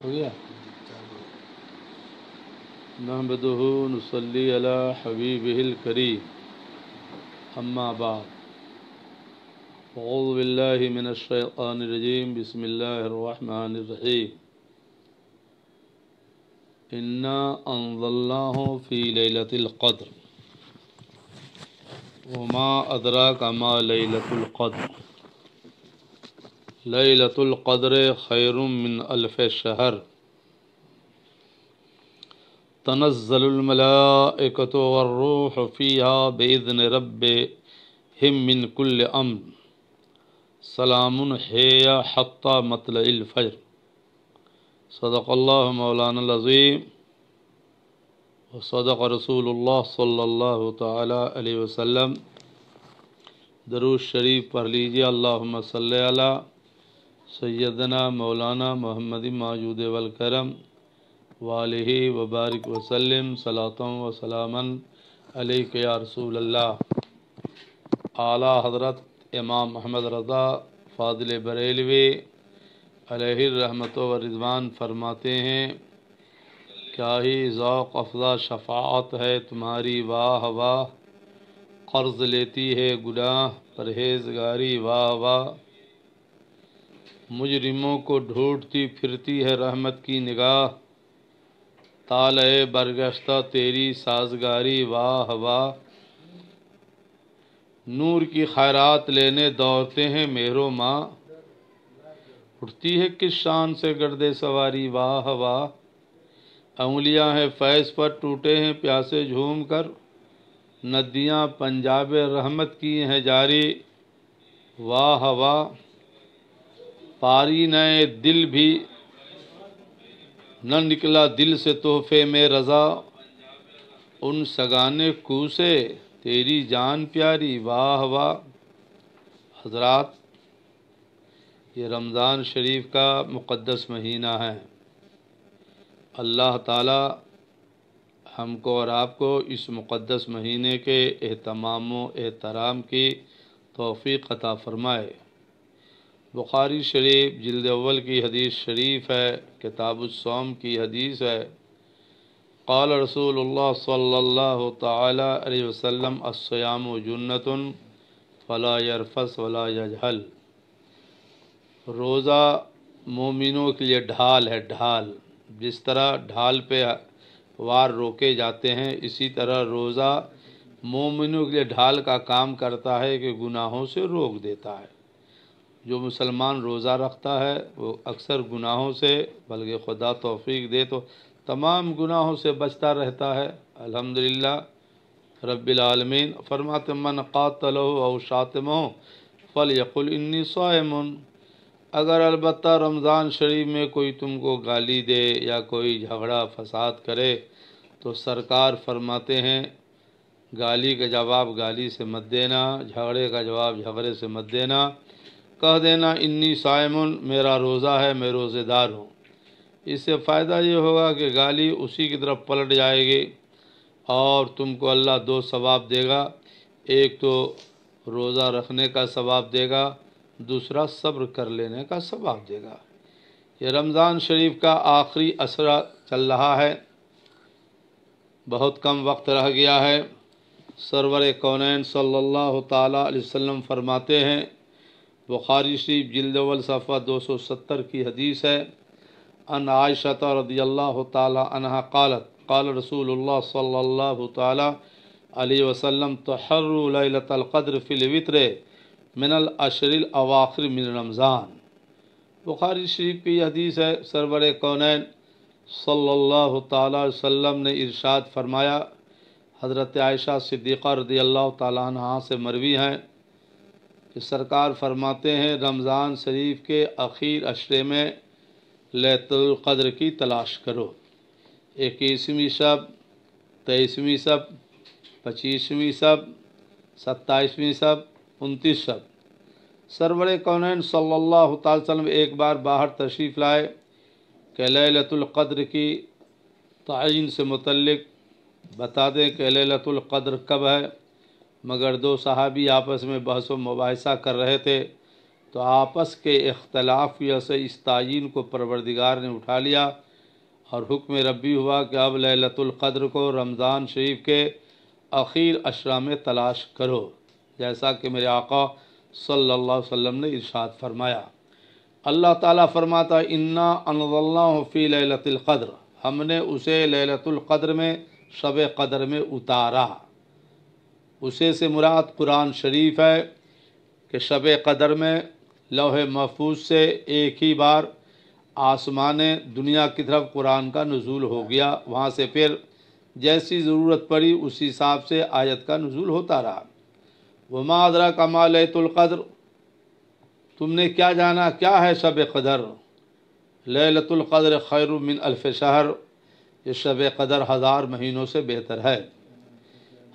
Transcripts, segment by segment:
ہو گیا؟ نحمدہ نصلی علی حبیبہ الکریم، اما بعد، اعوذ باللہ من الشیطان الرجیم، بسم اللہ الرحمن الرحیم۔ انا انزلناہ فی لیلۃ القدر وما ادراک ما لیلۃ القدر لیلۃ القدر خیر من الف شہر تنزل الملائکۃ والروح فیہا بإذن ربہم من کل امر سلام ہی حتی مطلع الفجر۔ صدق اللہ مولانا العظیم وصدق رسول اللہ صلی اللہ تعالی علیہ وسلم۔ درود شریف پڑھ لیجیے۔ اللہم صلی علی سیدنا مولانا محمد موجود والکرم وآلہ وبارک وسلم صلاۃ و سلاما علیک یا رسول اللہ۔ اعلیٰ حضرت امام محمد رضا فاضل بریلوی علیہ الرحمت و رضوان فرماتے ہیں، کیا ہی ذوق افزا شفاعت ہے تمہاری، واہ واہ، قرض لیتی ہے گناہ پرہیزگاری، واہ واہ، مجرموں کو ڈھونڈتی پھرتی ہے رحمت کی نگاہ، طالع برگشتہ تیری سازگاری، واہ واہ، نور کی خیرات لینے دوڑتے ہیں مہر و ماں، اٹھتی ہے کس شان سے گرد سواری، واہ واہ، انگلیاں ہیں فیض پر ٹوٹے ہیں پیاسے جھوم کر، ندیاں پنجاب رحمت کی ہیں جاری، واہ واہ، پاری نئے دل بھی نہ نکلا دل سے تحفے میں رضا، ان سگانے کو سے تیری جان پیاری، واہ واہ۔ حضرات، یہ رمضان شریف کا مقدس مہینہ ہے۔ اللہ تعالی ہم کو اور آپ کو اس مقدس مہینے کے اہتمام و احترام کی توفیق عطا فرمائے۔ بخاری شریف جلد اول کی حدیث شریف ہے، کتاب الصوم کی حدیث ہے، قال رسول اللہ صلی اللہ تعالی علیہ وسلم الصیام جنۃ فلا یرفث ولا یجہل۔ روزہ مومنوں کے لیے ڈھال ہے، ڈھال۔ جس طرح ڈھال پہ وار روکے جاتے ہیں، اسی طرح روزہ مومنوں کے لیے ڈھال کا کام کرتا ہے کہ گناہوں سے روک دیتا ہے۔ جو مسلمان روزہ رکھتا ہے وہ اکثر گناہوں سے، بلکہ خدا توفیق دے تو تمام گناہوں سے بچتا رہتا ہے، الحمدللہ رب العالمین۔ فرماتے من قاتلہ او شاتمہ فلیقل انی صائم۔ اگر البتہ رمضان شریف میں کوئی تم کو گالی دے یا کوئی جھگڑا فساد کرے تو سرکار فرماتے ہیں گالی کا جواب گالی سے مت دینا، جھگڑے کا جواب جھگڑے سے مت دینا، کہہ دینا انی صائم، میرا روزہ ہے، میں روزے دار ہوں۔ اس سے فائدہ یہ ہوگا کہ گالی اسی کی طرف پلٹ جائے گی اور تم کو اللہ دو ثواب دے گا، ایک تو روزہ رکھنے کا ثواب دے گا، دوسرا صبر کر لینے کا ثواب دے گا۔ یہ رمضان شریف کا آخری عشرہ چل رہا ہے، بہت کم وقت رہ گیا ہے۔ سرور کونین صلی اللہ تعالی علیہ وسلم فرماتے ہیں، بخاری شریف جلد اول صفحہ 270 کی حدیث ہے، ان عائشہ رضی اللہ تعالی عنہا قالت قال رسول اللہ صلی اللہ تعالی علیہ وسلم تحروا لیلۃ القدر فی الوتر من العشر الاواخر من رمضان۔ بخاری شریف کی حدیث ہے، سرور کونین صلی اللہ تعالی علیہ وسلم نے ارشاد فرمایا، حضرت عائشہ صدیقہ رضی اللہ تعالی عنہا سے مروی ہیں کہ سرکار فرماتے ہیں رمضان شریف کے اخیر عشرے میں لیلۃ القدر کی تلاش کرو، 21ویں شب، 23ویں شب، 25ویں شب، 27ویں شب، 29 شب۔ سرور کونین صلی اللہ تعالی وسلم ایک بار باہر تشریف لائے کہ لیلۃ القدر کی تعین سے متعلق بتا دیں کہ لیلۃ القدر کب ہے، مگر دو صحابی آپس میں بحث و مباحثہ کر رہے تھے تو تو آپس کے اختلاف کی وجہ سے اس تعین کو پروردگار نے اٹھا لیا اور حکم ربی ہوا کہ اب لیلۃ القدر کو رمضان شریف کے اخیر عشرہ میں تلاش کرو، جیسا کہ میرے آقا صلی اللہ علیہ وسلم نے ارشاد فرمایا۔ اللہ تعالیٰ فرماتا انا انزلناہ فی لیلۃ القدر، ہم نے اسے لیلۃ القدر میں شب قدر میں اتارا۔ اسے سے مراد قرآن شریف ہے کہ شب قدر میں لوح محفوظ سے ایک ہی بار آسمان دنیا کی طرف قرآن کا نزول ہو گیا، وہاں سے پھر جیسی ضرورت پڑی اسی حساب سے آیت کا نزول ہوتا رہا۔ وما ادراک ما لیلۃ القدر، تم نے کیا جانا کیا ہے شب قدر؟ لیلۃ القدر خیر من الف شہر، یہ شب قدر 1000 مہینوں سے بہتر ہے۔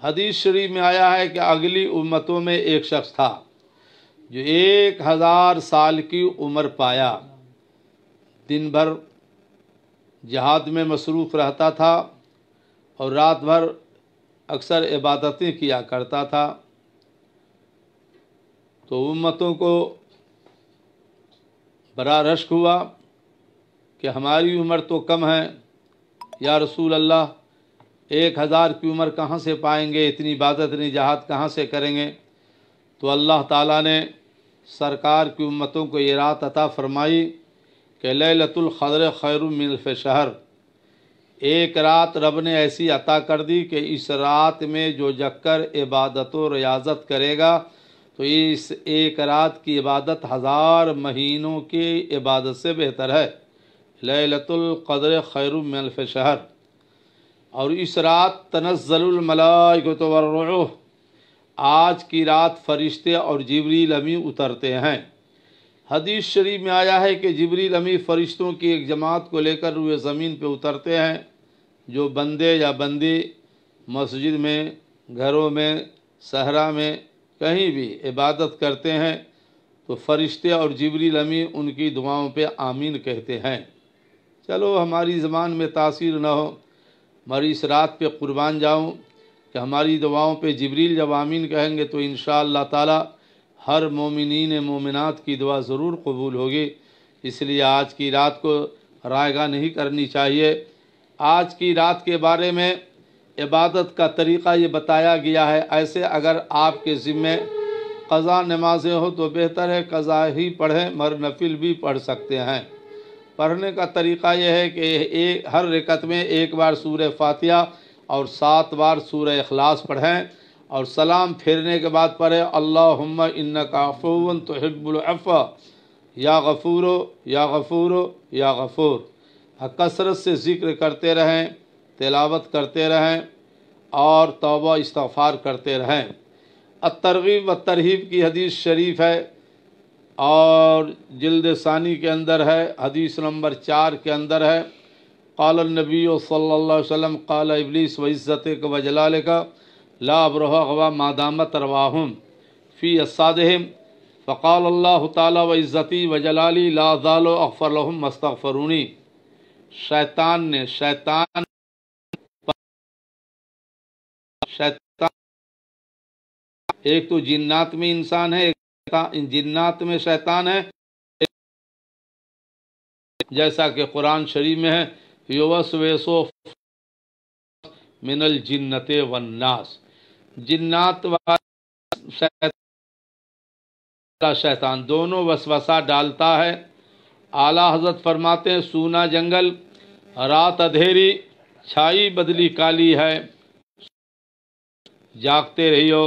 حدیث شریف میں آیا ہے کہ اگلی امتوں میں ایک شخص تھا جو 1000 سال کی عمر پایا، دن بھر جہاد میں مصروف رہتا تھا اور رات بھر اکثر عبادتیں کیا کرتا تھا۔ تو امتوں کو بڑا رشک ہوا کہ ہماری عمر تو کم ہے، یا رسول اللہ 1000 کی عمر کہاں سے پائیں گے، اتنی عبادت اتنی جہاد کہاں سے کریں گے؟ تو اللہ تعالیٰ نے سرکار کی امتوں کو یہ رات عطا فرمائی کہ لیلۃ القدر خیر من الف شہر، ایک رات رب نے ایسی عطا کر دی کہ اس رات میں جو جگ کر عبادت و ریاضت کرے گا تو اس ایک رات کی عبادت 1000 مہینوں کی عبادت سے بہتر ہے۔ لیلۃ القدر خیر من الف شہر، اور اس رات تنزل الملائکۃ والروح، آج کی رات فرشتے اور جبریل امین اترتے ہیں۔ حدیث شریف میں آیا ہے کہ جبریل امین فرشتوں کی ایک جماعت کو لے کر روئے زمین پہ اترتے ہیں۔ جو بندے یا بندی مسجد میں، گھروں میں، صحرا میں کہیں بھی عبادت کرتے ہیں تو فرشتے اور جبریل امین ان کی دعاؤں پہ آمین کہتے ہیں۔ چلو ہماری زبان میں تاثیر نہ ہو، مگر اس رات پہ قربان جاؤں کہ ہماری دعاؤں پہ جبریل جب آمین کہیں گے تو انشاءاللہ تعالی ہر مومنین مومنات کی دعا ضرور قبول ہوگی۔ اس لیے آج کی رات کو رائے گاہ نہیں کرنی چاہیے۔ آج کی رات کے بارے میں عبادت کا طریقہ یہ بتایا گیا ہے۔ ایسے اگر آپ کے ذمے قضا نمازیں ہو تو بہتر ہے قضا ہی پڑھیں، مگر نفل بھی پڑھ سکتے ہیں۔ پڑھنے کا طریقہ یہ ہے کہ ہر رکعت میں ایک بار سورہ فاتحہ اور 7 بار سورہ اخلاص پڑھیں، اور سلام پھیرنے کے بعد پڑھیں اللہم انک عفو تحب العفو یا غفور یا غفور یا غفور۔ کثرت سے ذکر کرتے رہیں، تلاوت کرتے رہیں اور توبہ استغفار کرتے رہیں۔ الترغیب والترہیب کی حدیث شریف ہے اور جلد ثانی کے اندر ہے، حدیث نمبر 4 کے اندر ہے۔ قال النبی صلی اللہ علیہ وسلم قال ابلیس وعزتک وجلالک لا ابرح غوا ما دامت رواہم فی اصادہم فقال اللہ تعالی وعزتی وجلالی لا ازال اغفر لهم ما استغفرونی۔ شیطان ایک تو جنات میں انسان ہے، جنات میں شیطان ہے، جیسا کہ قرآن شریف میں ہے یوسوس من الجنۃ والناس، جنات والا شیطان دونوں وسوسہ ڈالتا ہے۔ اعلیٰ حضرت فرماتے ہیں سونا جنگل رات اندھیری چھائی بدلی کالی ہے، جاگتے رہیو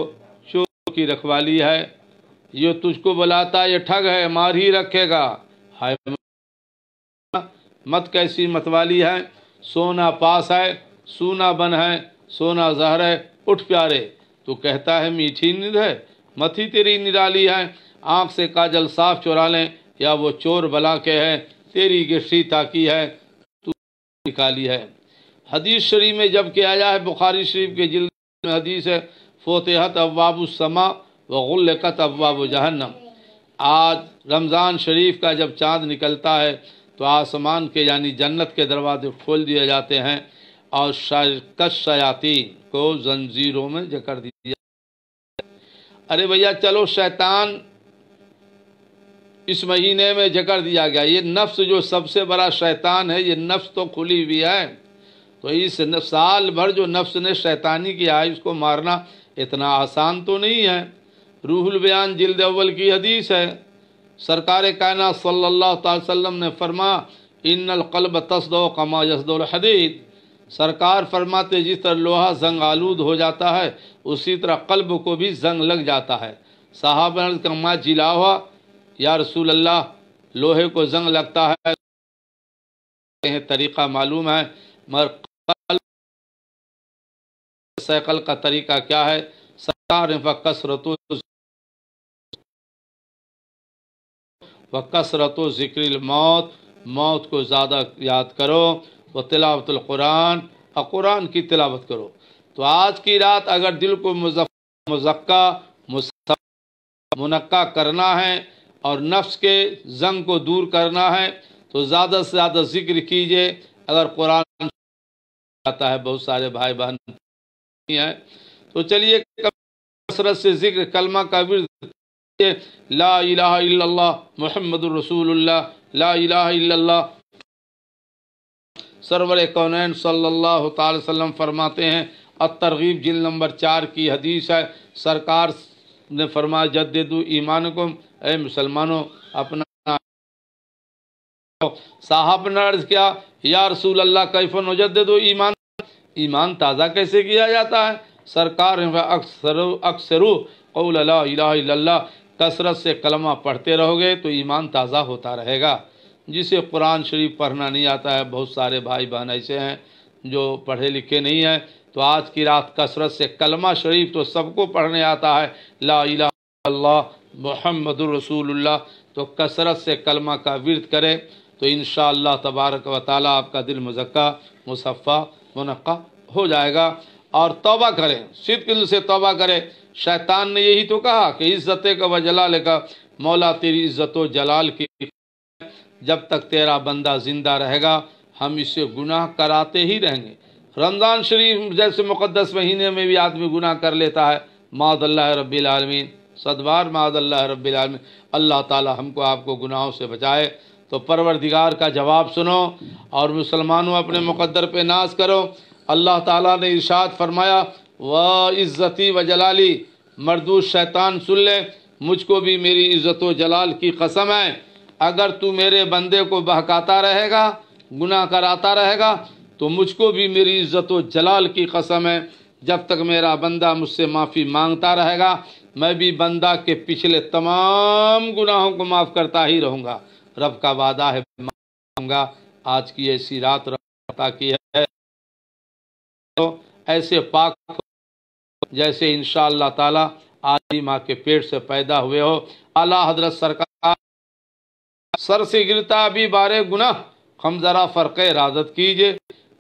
چور کی رکھوالی ہے، یہ تجھ کو بلاتا یہ ٹھگ ہے مار ہی رکھے گا، ہائے مت کیسی متوالی ہے، سونا پاس ہے سونا بن ہے، سونا زہر ہے اٹھ پیارے، تو کہتا ہے میٹھی نیند ہے متھی تیری نرالی ہے، آنکھ سے کاجل صاف چورا لیں یا وہ چور بلا کے ہے، تیری گشتی تاکی ہے تو نکالی ہے۔ حدیث شریف میں جب کہ آیا ہے بخاری شریف کے جلد میں حدیث ہے فتحت ابواب السماء وغلقت ابواب جہنم، آج رمضان شریف کا جب چاند نکلتا ہے تو آسمان کے یعنی جنت کے دروازے کھول دیے جاتے ہیں اور شیاطین کو زنجیروں میں جکڑ دیا۔ ارے بھیا چلو شیطان اس مہینے میں ذکر دیا گیا۔ یہ نفس جو سب سے بڑا شیطان ہے، یہ نفس تو کھلی ہوئی ہے، تو اس سال بھر جو نفس نے شیطانی کیا ہے اس کو مارنا اتنا آسان تو نہیں ہے۔ روح البیان جلد اول کی حدیث ہے، سرکار کائنات صلی اللہ تعالی وسلم نے فرمایا ان القلب تصدع کما یصدع الحدید، سرکار فرماتے جس طرح لوہا زنگ آلود ہو جاتا ہے اسی طرح قلب کو بھی زنگ لگ جاتا ہے۔ صاحب نے عرض کیا ما جلا ہوا یا رسول اللہ، لوہے کو زنگ لگتا ہے، طریقہ معلوم ہے، مگر قلب سیقل کا طریقہ کیا ہے؟ سرکار وکثرت ذکر الموت، موت کو زیادہ یاد کرو، وہ تلاوت القرآن، اور قرآن کی تلاوت کرو۔ تو آج کی رات اگر دل کو مزکہ منقع کرنا ہے اور نفس کے زنگ کو دور کرنا ہے تو زیادہ سے زیادہ ذکر کیجئے۔ اگر قرآن آتا ہے، بہت سارے بھائی بہن ہیں، تو چلیے کثرت سے ذکر کلمہ کا ورد، لا الہ الا اللہ محمد الرسول اللہ، لا الہ الا اللہ۔ سرور کونین صلی اللہ تعالی وسلم فرماتے ہیں، الترغیب جلد نمبر 4 کی حدیث ہے، سرکار نے فرمایا جددوا ایمانکم، اے مسلمانوں اپنا۔ صاحب نے عرض کیا یا رسول اللہ کیف نجدد ایمان، ایمان تازہ کیسے کیا جاتا ہے؟ سرکار اکثروا قول لا الہ الا اللہ، کثرت سے کلمہ پڑھتے رہو گے تو ایمان تازہ ہوتا رہے گا۔ جسے قرآن شریف پڑھنا نہیں آتا ہے، بہت سارے بھائی بہن ایسے ہیں جو پڑھے لکھے نہیں ہیں، تو آج کی رات کثرت سے کلمہ شریف تو سب کو پڑھنے آتا ہے، لا الہ الا اللہ محمد الرسول اللہ، تو کثرت سے کلمہ کا ورد کرے تو انشاءاللہ تبارک و تعالی آپ کا دل مزکہ مصفہ منقع ہو جائے گا۔ اور توبہ کریں، صدق دل سے توبہ کرے۔ شیطان نے یہی تو کہا کہ عزت کا و جلال کا، مولا تیری عزت و جلال کی، جب تک تیرا بندہ زندہ رہے گا ہم اسے گناہ کراتے ہی رہیں گے۔ رمضان شریف جیسے مقدس مہینے میں بھی آدمی گناہ کر لیتا ہے، معاذ اللہ رب العالمین، صد بار معاذ اللہ رب العالمین، اللہ تعالی ہم کو آپ کو گناہوں سے بچائے۔ تو پروردگار کا جواب سنو اور مسلمانوں اپنے مقدر پہ ناز کرو۔ اللہ تعالیٰ نے ارشاد فرمایا وَعِزَّتِي وَجَلَالِي، مردود شیطان سن لے، مجھ کو بھی میری عزت و جلال کی قسم ہے، اگر تو میرے بندے کو بہکاتا رہے گا، گناہ کراتا رہے گا، تو مجھ کو بھی میری عزت و جلال کی قسم ہے، جب تک میرا بندہ مجھ سے معافی مانگتا رہے گا میں بھی بندہ کے پچھلے تمام گناہوں کو معاف کرتا ہی رہوں گا۔ رب کا وعدہ ہے مانگوں گا۔ آج کی ایسی رات رب عطا کی ہے، ایسے پاک جیسے انشاءاللہ تعالی آج ماں کے پیٹ سے پیدا ہوئے ہو۔ اعلیٰ حضرت سرکار سر سے گرتا بھی بارے گناہ، ہم ذرا فرق ارادت کیجئے،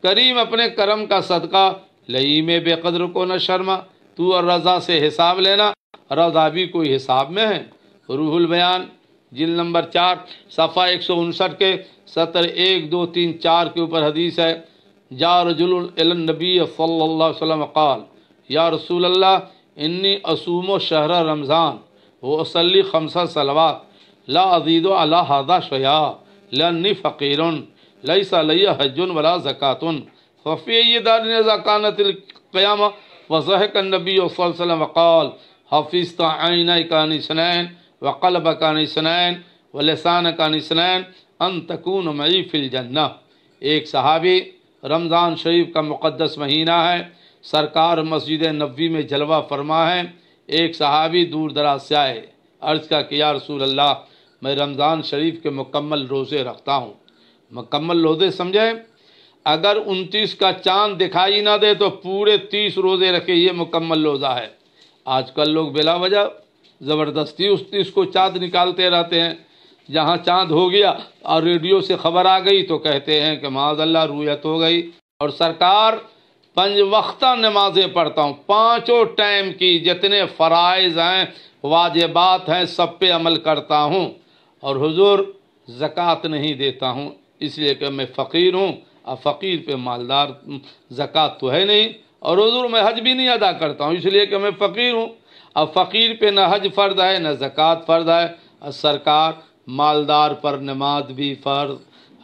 کریم اپنے کرم کا صدقہ، لئیم بے قدر کو نہ شرما، تو اور رضا سے حساب لینا، رضا بھی کوئی حساب میں ہے۔ روح البیان جلد نمبر 4 صفحہ 159 کے سطر 1 2 3 4 کے اوپر حدیث ہے، جا رجل الی النبی صلی اللہ علیہ وسلم قال یا رسول اللہ انی اصوم شہر رمضان واصلی 5 صلوات لا ازید علی ھذا شیئا لانی فقیر لیس علی حج ولا زکاة ففی ای دار اذا کانت القیامہ وضحک النبی صلی اللہ علیہ وسلم وقال حفظت عینیک عن اثنین وقلبک عن اثنین ولسانک عن اثنین ان تکون معی فی الجنہ۔ ایک صحابی، رمضان شریف کا مقدس مہینہ ہے، سرکار مسجد نبوی میں جلوہ فرما ہے، ایک صحابی دور دراز سے آئے، عرض کا کہ یا رسول اللہ میں رمضان شریف کے مکمل روزے رکھتا ہوں۔ مکمل روزے سمجھے، اگر 29 کا چاند دکھائی نہ دے تو پورے 30 روزے رکھے، یہ مکمل روزہ ہے۔ آج کل لوگ بلا وجہ زبردستی اس کو چاند نکالتے رہتے ہیں، جہاں چاند ہو گیا اور ریڈیو سے خبر آ گئی تو کہتے ہیں کہ معاذ اللہ رویت ہو گئی۔ اور سرکار 5 وقتہ نمازیں پڑھتا ہوں، 5 ٹائم کی، جتنے فرائض ہیں واجبات ہیں سب پہ عمل کرتا ہوں، اور حضور زکوٰۃ نہیں دیتا ہوں اس لیے کہ میں فقیر ہوں، اور فقیر پہ مالدار زکوٰۃ تو ہے نہیں، اور حضور میں حج بھی نہیں ادا کرتا ہوں اس لیے کہ میں فقیر ہوں، اور فقیر پہ نہ حج فرض ہے نہ زکوٰۃ فرض ہے۔ اور سرکار مالدار پر نماز بھی فرض،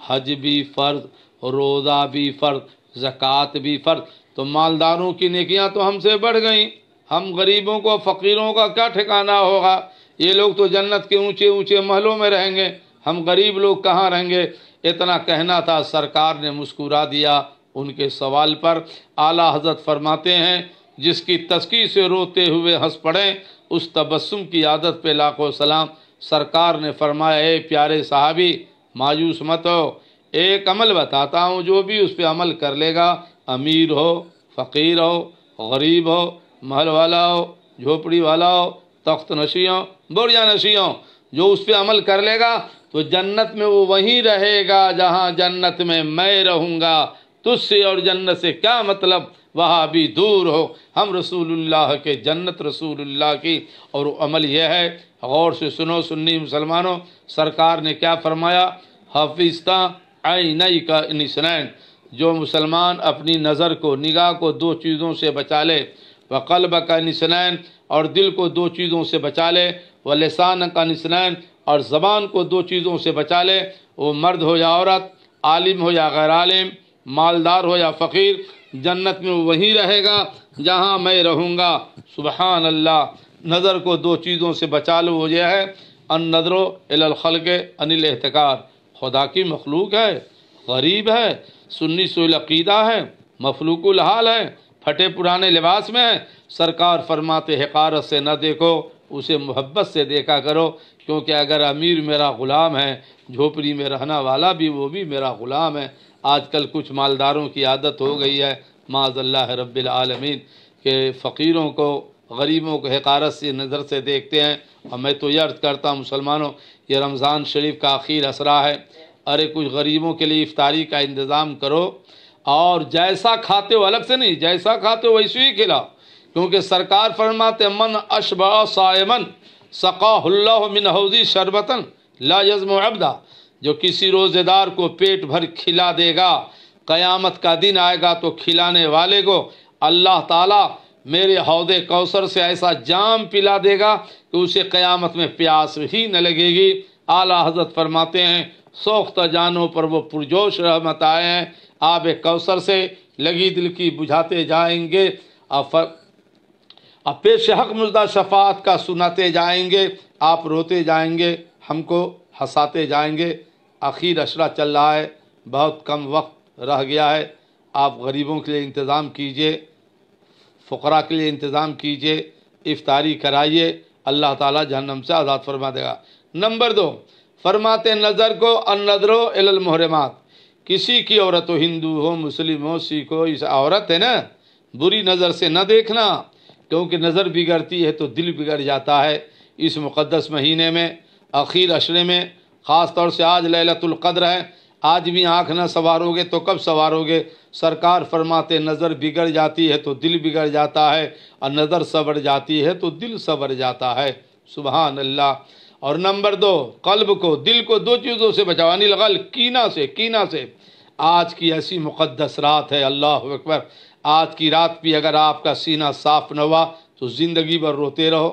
حج بھی فرض، روزہ بھی فرض، زکوٰۃ بھی فرض۔ تو مالداروں کی نیکیاں تو ہم سے بڑھ گئیں، ہم غریبوں کو فقیروں کا کیا ٹھکانہ ہوگا؟ یہ لوگ تو جنت کے اونچے اونچے محلوں میں رہیں گے، ہم غریب لوگ کہاں رہیں گے؟ اتنا کہنا تھا، سرکار نے مسکرا دیا ان کے سوال پر۔ اعلیٰ حضرت فرماتے ہیں جس کی تسکی سے روتے ہوئے ہنس پڑیں اس تبسم کی عادت پہ لاکھوں سلام۔ سرکار نے فرمایا اے پیارے صحابی مایوس مت ہو، ایک عمل بتاتا ہوں جو بھی اس پہ عمل کر لے گا، امیر ہو، فقیر ہو، غریب ہو، محل والا ہو، جھوپڑی والا ہو، تخت نشیں ہو، بڑیا نشیں ہو، جو اس پہ عمل کر لے گا تو جنت میں وہ وہیں رہے گا جہاں جنت میں رہوں گا۔ تجھ سے اور جنت سے کیا مطلب، وہاں بھی دور ہو، ہم رسول اللہ کے، جنت رسول اللہ کی۔ اور عمل یہ ہے، غور سے سنو سنی مسلمانوں، سرکار نے کیا فرمایا؟ حافظ عینیک ان اثنین، جو مسلمان اپنی نظر کو، نگاہ کو دو چیزوں سے بچا لے، وقلبک ان اثنین، اور دل کو دو چیزوں سے بچا لے، ولسانک ان اثنین، اور زبان کو دو چیزوں سے بچا لے، وہ مرد ہو یا عورت، عالم ہو یا غیر عالم، مالدار ہو یا فقیر، جنت میں وہیں رہے گا جہاں میں رہوں گا۔ سبحان اللہ، نظر کو دو چیزوں سے بچا لو، وہ یہ ہے النظر الی الخلق عن الاحتکار، خدا کی مخلوق ہے، غریب ہے، سنی سوء عقیدہ ہے، مفلوق الحال ہے، پھٹے پرانے لباس میں ہے، سرکار فرماتے حقارت سے نہ دیکھو، اسے محبت سے دیکھا کرو، کیونکہ اگر امیر میرا غلام ہے، جھوپڑی میں رہنا والا بھی وہ بھی میرا غلام ہے۔ آج کل کچھ مالداروں کی عادت ہو گئی ہے معاذ اللہ رب العالمین کہ فقیروں کو، غریبوں کو حقارت سے نظر سے دیکھتے ہیں۔ اور میں تو یہ عرض کرتا ہوں مسلمانوں، یہ رمضان شریف کا آخر اسرا ہے، ارے کچھ غریبوں کے لیے افطاری کا انتظام کرو، اور جیسا کھاتے ہو الگ سے نہیں، جیسا کھاتے ہو ویسے ہی کھلاؤ، کیونکہ سرکار فرماتے من اشبع صائما سقاہ اللہ من حوضی شربتا لا یظمأ عبدا، جو کسی روزے دار کو پیٹ بھر کھلا دے گا، قیامت کا دن آئے گا تو کھلانے والے کو اللہ تعالیٰ میرے حوض کوثر سے ایسا جام پلا دے گا کہ اسے قیامت میں پیاس ہی نہ لگے گی۔ اعلیٰ حضرت فرماتے ہیں سوختہ جانوں پر وہ پرجوش رحمت آئے ہیں، آب کوثر سے لگی دل کی بجھاتے جائیں گے، اب پیش حق مژدہ شفاعت کا سناتے جائیں گے، آپ روتے جائیں گے، ہم کو ہنساتے جائیں گے۔ آخر اشرا چل رہا ہے، بہت کم وقت رہ گیا ہے، آپ غریبوں کے لیے انتظام کیجئے، فقراء کے لیے انتظام کیجئے، افطاری کرائیے، اللہ تعالیٰ جہنم سے آزاد فرما دے گا۔ نمبر 2 فرماتے نظر کو النظر الی المحرمات، کسی کی عورت ہو، ہندو ہو، مسلم ہو، سکھ ہو، اس عورت ہے نا، بری نظر سے نہ دیکھنا، کیونکہ نظر بگڑتی ہے تو دل بگڑ جاتا ہے۔ اس مقدس مہینے میں، آخر عشرے میں، خاص طور سے آج لیلۃ القدر ہے، آج بھی آنکھ نہ سنوارو گے تو کب سنوارو گے؟ سرکار فرماتے نظر بگڑ جاتی ہے تو دل بگڑ جاتا ہے، اور نظر سنور جاتی ہے تو دل سنور جاتا ہے۔ سبحان اللہ۔ اور نمبر 2 قلب کو، دل کو دو چیزوں سے بچاؤ، انل الغل، کینہ سے۔ آج کی ایسی مقدس رات ہے، اللہ اکبر، آج کی رات بھی اگر آپ کا سینہ صاف نہ ہوا تو زندگی بھر روتے رہو،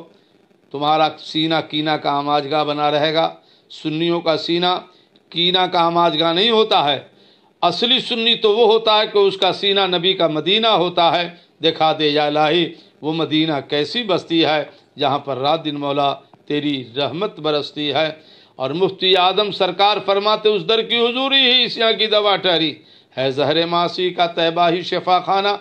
تمہارا سینہ کینہ کا آماج گاہ بنا رہے گا۔ سنیوں کا سینہ کینہ کا آماج گاہ نہیں ہوتا ہے، اصلی سنی تو وہ ہوتا ہے کہ اس کا سینہ نبی کا مدینہ ہوتا ہے۔ دکھا دے یا الہی وہ مدینہ کیسی بستی ہے جہاں پر رات دن مولا تیری رحمت برستی ہے۔ اور مفتی اعظم سرکار فرماتے اس در کی حضوری ہی اس یہاں کی دوا ٹھہری ہے، زہر معاصی کا طیبہ ہی شفا خانہ۔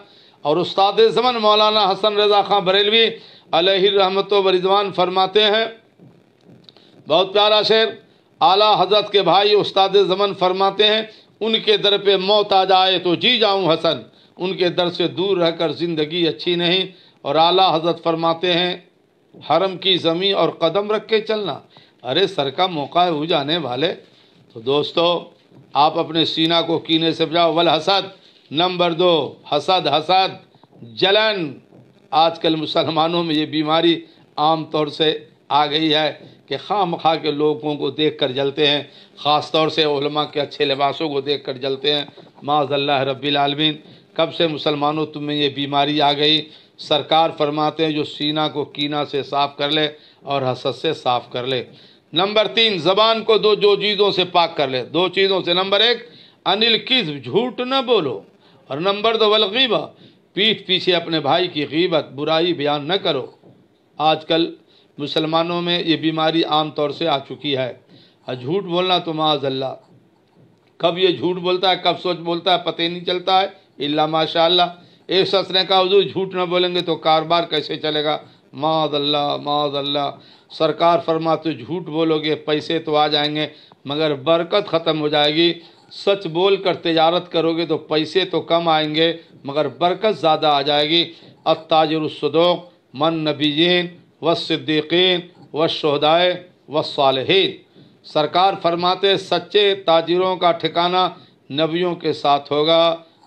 اور استاد زمن مولانا حسن رضا خان بریلوی علیہ الرحمت و رضوان فرماتے ہیں، بہت پیارا شعر، اعلیٰ حضرت کے بھائی استاد زمن فرماتے ہیں ان کے در پہ موت آ جائے تو جی جاؤں حسن، ان کے در سے دور رہ کر زندگی اچھی نہیں۔ اور اعلیٰ حضرت فرماتے ہیں حرم کی زمین اور قدم رکھ کے چلنا، ارے سر کا موقع ہو جانے والے۔ تو دوستو آپ اپنے سینہ کو کینے سے بچاؤ۔ والحسد، نمبر 2 حسد، جلن۔ آج کل مسلمانوں میں یہ بیماری عام طور سے آ گئی ہے کہ خواہ مخواہ کے لوگوں کو دیکھ کر جلتے ہیں، خاص طور سے علماء کے اچھے لباسوں کو دیکھ کر جلتے ہیں، معاذ اللہ رب العالمین۔ کب سے مسلمانوں تم میں یہ بیماری آ گئی؟ سرکار فرماتے ہیں جو سینہ کو کینہ سے صاف کر لے اور حسد سے صاف کر لے، نمبر 3 زبان کو دو چیزوں سے پاک کر لے، 2 چیزوں سے۔ نمبر 1 انل کذب، جھوٹ نہ بولو، اور نمبر 2 والغیبہ، پیٹھ پیچھے اپنے بھائی کی غیبت برائی بیان نہ کرو۔ آج کل مسلمانوں میں یہ بیماری عام طور سے آ چکی ہے، اور جھوٹ بولنا تو معاذ اللہ، کب یہ جھوٹ بولتا ہے کب سچ بولتا ہے پتہ ہی نہیں چلتا ہے، الا ماشاء اللہ۔ ایک شخص نے کہا حضور جھوٹ نہ بولیں گے تو کاروبار کیسے چلے گا؟ معاذ اللہ معاذ اللہ، سرکار فرماتے جھوٹ بولو گے پیسے تو آ جائیں گے مگر برکت ختم ہو جائے گی، سچ بول کر تجارت کرو گے تو پیسے تو کم آئیں گے مگر برکت زیادہ آ جائے گی۔ التاجر الصدوق من نبیین والصدیقین والشہداء والصالحین، سرکار فرماتے سچے تاجروں کا ٹھکانہ نبیوں کے ساتھ ہوگا،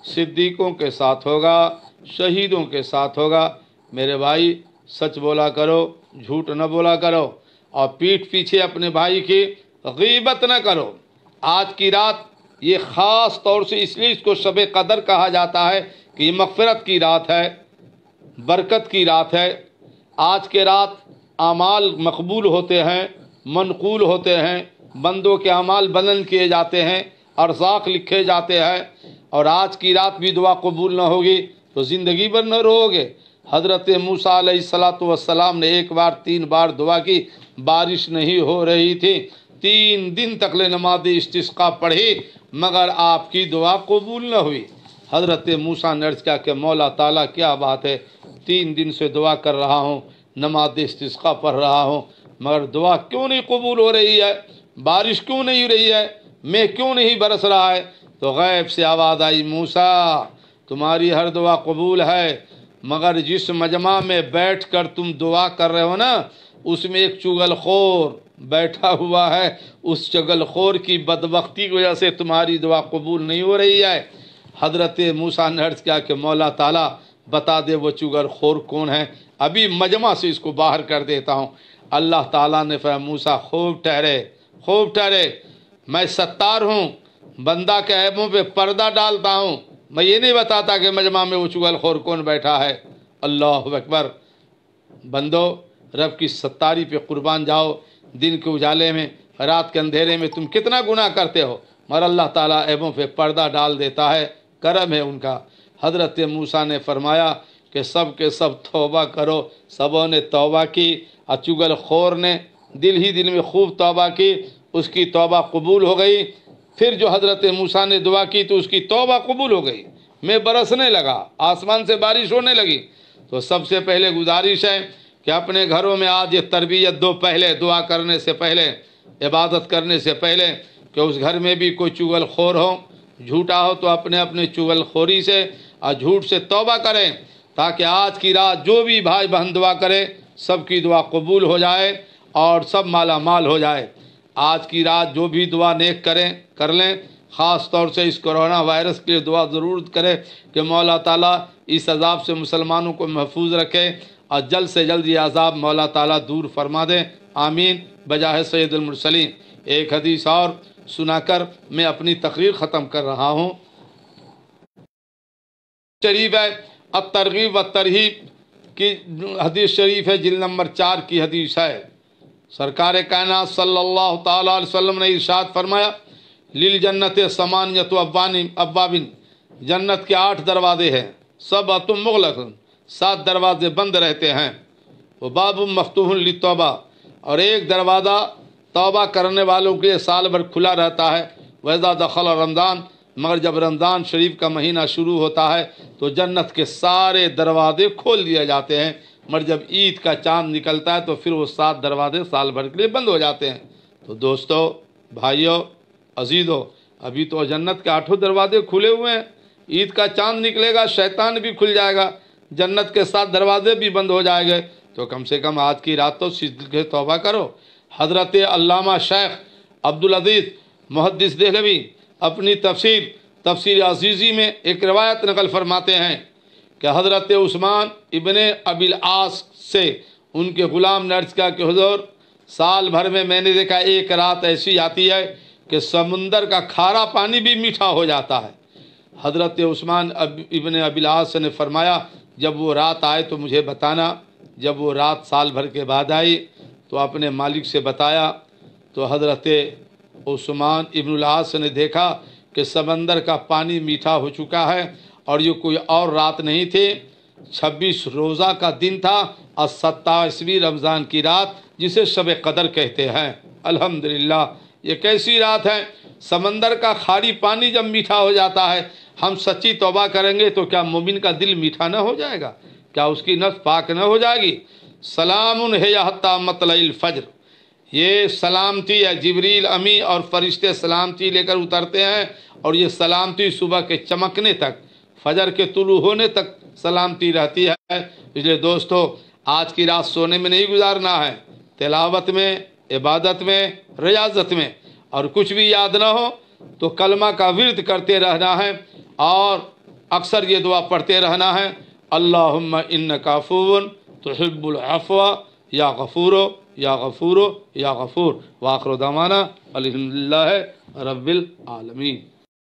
صدیقوں کے ساتھ ہوگا، شہیدوں کے ساتھ ہوگا۔ میرے بھائی سچ بولا کرو، جھوٹ نہ بولا کرو، اور پیٹھ پیچھے اپنے بھائی کی غیبت نہ کرو۔ آج کی رات یہ خاص طور سے اس لیے اس کو شب قدر کہا جاتا ہے کہ یہ مغفرت کی رات ہے، برکت کی رات ہے۔ آج کے رات اعمال مقبول ہوتے ہیں، منقول ہوتے ہیں، بندوں کے اعمال بلند کیے جاتے ہیں، ارزاق لکھے جاتے ہیں، اور آج کی رات بھی دعا قبول نہ ہوگی تو زندگی بھر نہ رہو گے۔ حضرت موسیٰ علیہ السلام نے 1 بار 3 بار دعا کی، بارش نہیں ہو رہی تھی، 3 دن تک نماز استسقاء پڑھی مگر آپ کی دعا قبول نہ ہوئی۔ حضرت موسیٰ نے عرض کیا کہ مولا تعالیٰ کیا بات ہے، 3 دن سے دعا کر رہا ہوں، نماز استسقاء پڑھ رہا ہوں مگر دعا کیوں نہیں قبول ہو رہی ہے، بارش کیوں نہیں ہو رہی ہے، میں کیوں نہیں برس رہا ہے؟ تو غیب سے آواز آئی موسیٰ تمہاری ہر دعا قبول ہے مگر جس مجمع میں بیٹھ کر تم دعا کر رہے ہو نا اس میں ایک چغل خور بیٹھا ہوا ہے، اس چغل خور کی بدبختی کی وجہ سے تمہاری دعا قبول نہیں ہو رہی ہے۔ حضرت موسیٰ نے عرض کیا کہ مولا تعالیٰ بتا دے وہ چغل خور کون ہے، ابھی مجمع سے اس کو باہر کر دیتا ہوں۔ اللہ تعالیٰ نے فرمایا موسیٰ خوب ٹھہرے، میں ستار ہوں، بندہ کے عیبوں پہ پردہ ڈالتا ہوں، میں یہ نہیں بتاتا کہ مجمع میں وہ چغل خور کون بیٹھا ہے۔ اللہ اکبر، بندو رب کی ستاری پہ قربان جاؤ، دن کے اجالے میں رات کے اندھیرے میں تم کتنا گناہ کرتے ہو مگر اللہ تعالیٰ عیبوں پہ پردہ ڈال دیتا ہے، کرم ہے ان کا۔ حضرت موسیٰ نے فرمایا کہ سب کے سب توبہ کرو، سبوں نے توبہ کی، اور چغل خور نے دل میں خوب توبہ کی، اس کی توبہ قبول ہو گئی۔ پھر جو حضرت موسیٰ نے دعا کی تو اس کی توبہ قبول ہو گئی، میں برسنے لگا، آسمان سے بارش ہونے لگی۔ تو سب سے پہلے گزارش ہے کہ اپنے گھروں میں آج یہ تربیت دو، پہلے دعا کرنے سے پہلے، عبادت کرنے سے پہلے، کہ اس گھر میں بھی کوئی چغل خور ہو، جھوٹا ہو تو اپنے چغل خوری سے اور جھوٹ سے توبہ کریں، تاکہ آج کی رات جو بھی بھائی بہن دعا کرے سب کی دعا قبول ہو جائے اور سب مالا مال ہو جائے۔ آج کی رات جو بھی دعا نیک کر لیں، خاص طور سے اس کرونا وائرس کے لیے دعا ضرور کرے کہ مولا تعالیٰ اس عذاب سے مسلمانوں کو محفوظ رکھے اور جلد سے جلد یہ عذاب مولا تعالیٰ دور فرما دے، آمین بجاہ سید المرسلین۔ ایک حدیث اور سنا کر میں اپنی تقریر ختم کر رہا ہوں۔ شریف ہے الترغیب والترہیب کی حدیث شریف ہے، جلد نمبر 4 کی حدیث ہے۔ سرکار کائنات صلی اللہ تعالیٰ علیہ وسلم نے ارشاد فرمایا للجنت ثمانیۃ ابواب، جنت کے 8 دروازے ہیں، سبعۃ مغلق، 7 دروازے بند رہتے ہیں، وباب مفتوح للتوبہ، اور ایک دروازہ توبہ کرنے والوں کے لیے سال بھر کھلا رہتا ہے، وَإِذَا دَخَلَ رمضان، مگر جب رمضان شریف کا مہینہ شروع ہوتا ہے تو جنت کے سارے دروازے کھول دیے جاتے ہیں، مگر جب عید کا چاند نکلتا ہے تو پھر وہ 7 دروازے سال بھر کے لیے بند ہو جاتے ہیں۔ تو دوستو، بھائیو، عزیزو، ابھی تو جنت کے 8 دروازے کھلے ہوئے ہیں، عید کا چاند نکلے گا شیطان بھی کھل جائے گا، جنت کے 7 دروازے بھی بند ہو جائیں گے، تو کم سے کم آج کی رات تو سجدے کے توبہ کرو۔ حضرت علامہ شیخ عبدالعزیز محدث دہلوی اپنی تفسیر عزیزی میں ایک روایت نقل فرماتے ہیں کہ حضرت عثمان ابن ابی العاص سے ان کے غلام نے عرض کیا کہ حضور سال بھر میں نے دیکھا ایک رات ایسی آتی ہے کہ سمندر کا کھارا پانی بھی میٹھا ہو جاتا ہے۔ حضرت عثمان ابن ابی العاص نے فرمایا جب وہ رات آئے تو مجھے بتانا۔ جب وہ رات سال بھر کے بعد آئی تو اپنے مالک سے بتایا تو حضرت عثمان ابن العاص نے دیکھا کہ سمندر کا پانی میٹھا ہو چکا ہے اور یہ کوئی اور رات نہیں تھی، 26 روزہ کا دن تھا اور 27ویں رمضان کی رات جسے شب قدر کہتے ہیں۔ الحمدللہ یہ کیسی رات ہے، سمندر کا خالی پانی جب میٹھا ہو جاتا ہے، ہم سچی توبہ کریں گے تو کیا مومن کا دل میٹھا نہ ہو جائے گا؟ کیا اس کی نفس پاک نہ ہو جائے گی؟ سلام ہے حتی مطلع الفجر، یہ سلامتی ہے، جبریل امی اور فرشتے سلامتی لے کر اترتے ہیں اور یہ سلامتی صبح کے چمکنے تک، فجر کے طلوع ہونے تک سلامتی رہتی ہے۔ اس لیے دوستو آج کی رات سونے میں نہیں گزارنا ہے، تلاوت میں، عبادت میں، ریاضت میں، اور کچھ بھی یاد نہ ہو تو کلمہ کا ورد کرتے رہنا ہے اور اکثر یہ دعا پڑھتے رہنا ہے، اللہم انک عفو تحب العفو یا غفورو یا غفورو یا غفور۔ وآخر دعوانا الحمدللہ رب العالمین۔